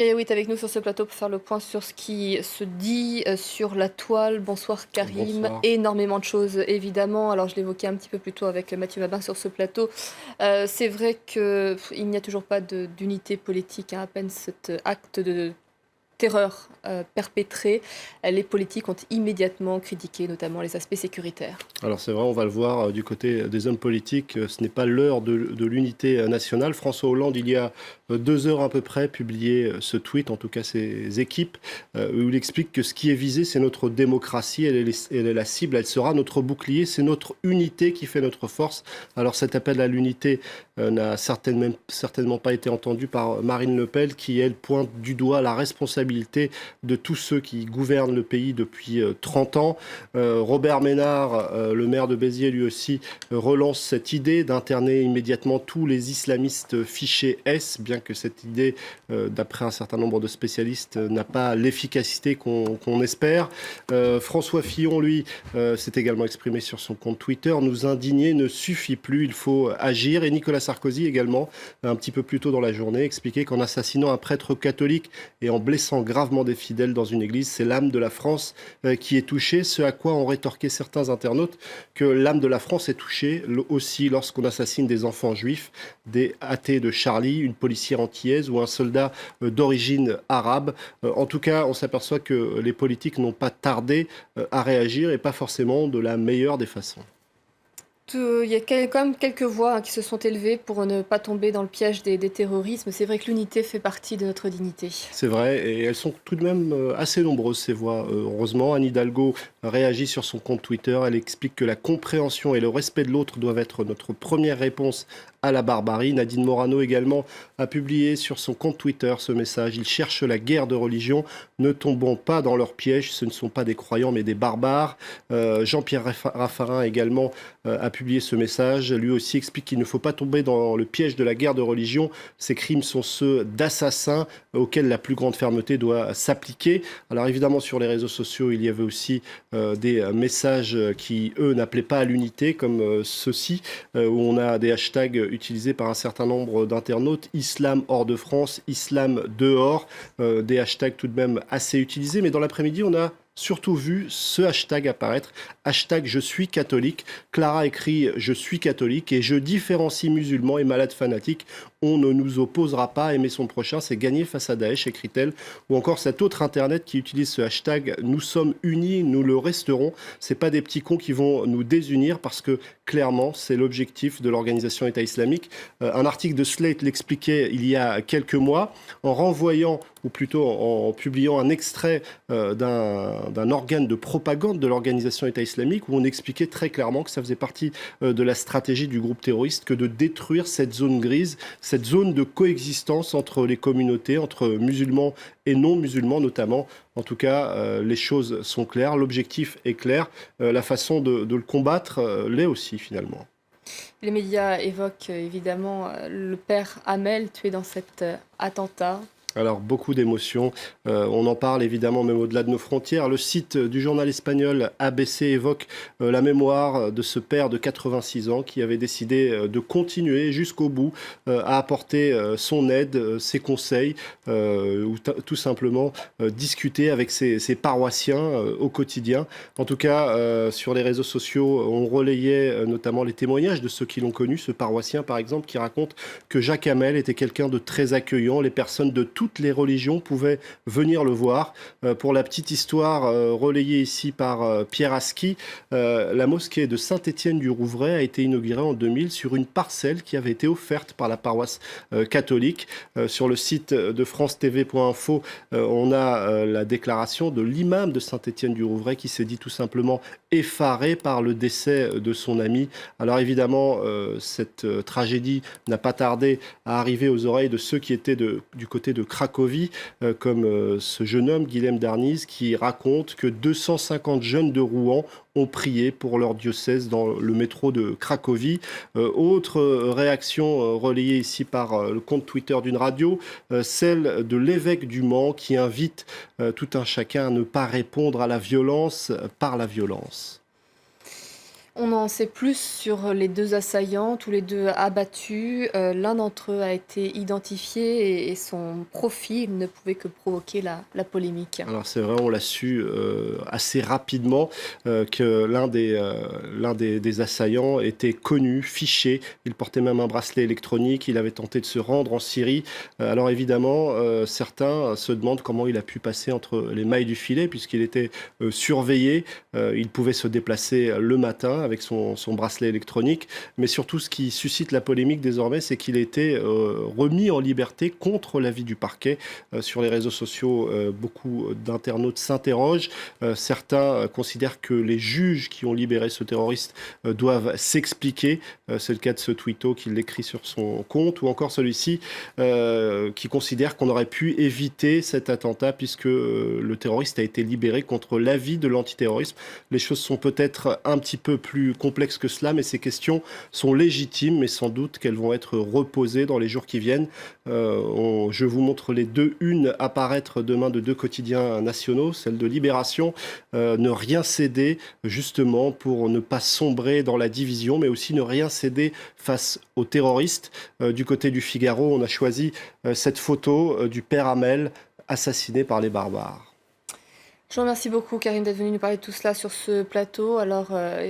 Et oui, tu es avec nous sur ce plateau pour faire le point sur ce qui se dit sur la toile. Bonsoir Karim. Bonsoir. Énormément de choses évidemment. Alors je l'évoquais un petit peu plus tôt avec Mathieu Mabin sur ce plateau. C'est vrai qu'il n'y a toujours pas d'unité politique, hein, à peine cet acte de terreur perpétrée. Les politiques ont immédiatement critiqué notamment les aspects sécuritaires. Alors c'est vrai, on va le voir du côté des hommes politiques, ce n'est pas l'heure de l'unité nationale. François Hollande, il y a 2 heures à peu près, publié ce tweet, en tout cas ses équipes, où il explique que ce qui est visé, c'est notre démocratie, elle est la cible, elle sera notre bouclier, c'est notre unité qui fait notre force. Alors cet appel à l'unité n'a certainement pas été entendu par Marine Le Pen, qui, elle, pointe du doigt la responsabilité de tous ceux qui gouvernent le pays depuis 30 ans. Robert Ménard, le maire de Béziers, lui aussi, relance cette idée d'interner immédiatement tous les islamistes fichés S, bien que cette idée, d'après un certain nombre de spécialistes, n'a pas l'efficacité qu'on espère. François Fillon, lui, s'est également exprimé sur son compte Twitter. Nous indigner ne suffit plus, il faut agir. Et Nicolas Sarkozy également, un petit peu plus tôt dans la journée, expliquait qu'en assassinant un prêtre catholique et en blessant gravement des fidèles dans une église, c'est l'âme de la France qui est touchée. Ce à quoi ont rétorqué certains internautes que l'âme de la France est touchée aussi lorsqu'on assassine des enfants juifs, des athées de Charlie, une policière antillaise ou un soldat d'origine arabe. En tout cas, on s'aperçoit que les politiques n'ont pas tardé à réagir et pas forcément de la meilleure des façons. Il y a quand même quelques voix, hein, qui se sont élevées pour ne pas tomber dans le piège des terrorismes. C'est vrai que l'unité fait partie de notre dignité. C'est vrai, et elles sont tout de même assez nombreuses, ces voix. Heureusement, Anne Hidalgo réagit sur son compte Twitter. Elle explique que la compréhension et le respect de l'autre doivent être notre première réponse à la barbarie. Nadine Morano également a publié sur son compte Twitter ce message. Ils cherchent la guerre de religion. Ne tombons pas dans leur piège. Ce ne sont pas des croyants, mais des barbares. Jean-Pierre Raffarin également a publié ce message. Lui aussi explique qu'il ne faut pas tomber dans le piège de la guerre de religion. Ces crimes sont ceux d'assassins auxquels la plus grande fermeté doit s'appliquer. Alors évidemment, sur les réseaux sociaux, il y avait aussi des messages qui, eux, n'appelaient pas à l'unité, comme ceux-ci, où on a des hashtags utilisés par un certain nombre d'internautes. Islam hors de France, islam dehors, des hashtags tout de même assez utilisés. Mais dans l'après-midi, on a surtout vu ce hashtag apparaître, hashtag je suis catholique. Clara écrit je suis catholique et je différencie musulmans et malades fanatiques. On ne nous opposera pas, aimer son prochain, c'est gagner face à Daesh, écrit-elle. Ou encore cet autre internet qui utilise ce hashtag nous sommes unis, nous le resterons. C'est pas des petits cons qui vont nous désunir parce que clairement c'est l'objectif de l'organisation État islamique. Un article de Slate l'expliquait il y a quelques mois en renvoyant ou plutôt en publiant un extrait d'un organe de propagande de l'organisation État islamique où on expliquait très clairement que ça faisait partie de la stratégie du groupe terroriste que de détruire cette zone grise, cette zone de coexistence entre les communautés, entre musulmans et non musulmans notamment. En tout cas, les choses sont claires, l'objectif est clair, la façon de le combattre l'est aussi finalement. Les médias évoquent évidemment le père Hamel tué dans cet attentat. Alors, beaucoup d'émotions. On en parle évidemment même au-delà de nos frontières. Le site du journal espagnol ABC évoque la mémoire de ce père de 86 ans qui avait décidé de continuer jusqu'au bout à apporter son aide, ses conseils, ou tout simplement discuter avec ses paroissiens au quotidien. En tout cas, sur les réseaux sociaux, on relayait notamment les témoignages de ceux qui l'ont connu. Ce paroissien, par exemple, qui raconte que Jacques Hamel était quelqu'un de très accueillant. Les personnes de toutes les religions pouvaient venir le voir. Pour la petite histoire relayée ici par Pierre Aski, la mosquée de Saint-Étienne-du-Rouvray a été inaugurée en 2000 sur une parcelle qui avait été offerte par la paroisse catholique. Sur le site de francetv.info, on a la déclaration de l'imam de Saint-Étienne-du-Rouvray qui s'est dit tout simplement effaré par le décès de son ami. Alors évidemment, cette tragédie n'a pas tardé à arriver aux oreilles de ceux qui étaient du côté de Cracovie, comme ce jeune homme, Guilhem Darniz, qui raconte que 250 jeunes de Rouen ont prié pour leur diocèse dans le métro de Cracovie. Autre réaction relayée ici par le compte Twitter d'une radio, celle de l'évêque du Mans qui invite tout un chacun à ne pas répondre à la violence par la violence. On en sait plus sur les 2 assaillants, tous les 2 abattus. L'un d'entre eux a été identifié et son profil ne pouvait que provoquer la polémique. Alors c'est vrai, on l'a su assez rapidement que l'un des assaillants était connu, fiché. Il portait même un bracelet électronique. Il avait tenté de se rendre en Syrie. Alors évidemment, certains se demandent comment il a pu passer entre les mailles du filet puisqu'il était surveillé. Il pouvait se déplacer le matin avec son bracelet électronique. Mais surtout, ce qui suscite la polémique désormais, c'est qu'il a été remis en liberté contre l'avis du parquet. Sur les réseaux sociaux, beaucoup d'internautes s'interrogent. Certains considèrent que les juges qui ont libéré ce terroriste doivent s'expliquer. C'est le cas de ce tweeto qui l'écrit sur son compte, ou encore celui-ci qui considère qu'on aurait pu éviter cet attentat puisque le terroriste a été libéré contre l'avis de l'antiterrorisme. Les choses sont peut-être un petit peu plus complexes que cela, mais ces questions sont légitimes, mais sans doute qu'elles vont être reposées dans les jours qui viennent. Je vous montre les 2 unes apparaître demain de 2 quotidiens nationaux, celle de Libération, ne rien céder justement pour ne pas sombrer dans la division, mais aussi ne rien céder face aux terroristes. Du côté du Figaro, on a choisi cette photo du père Hamel assassiné par les barbares. Je vous remercie beaucoup Karine d'être venue nous parler de tout cela sur ce plateau. Alors,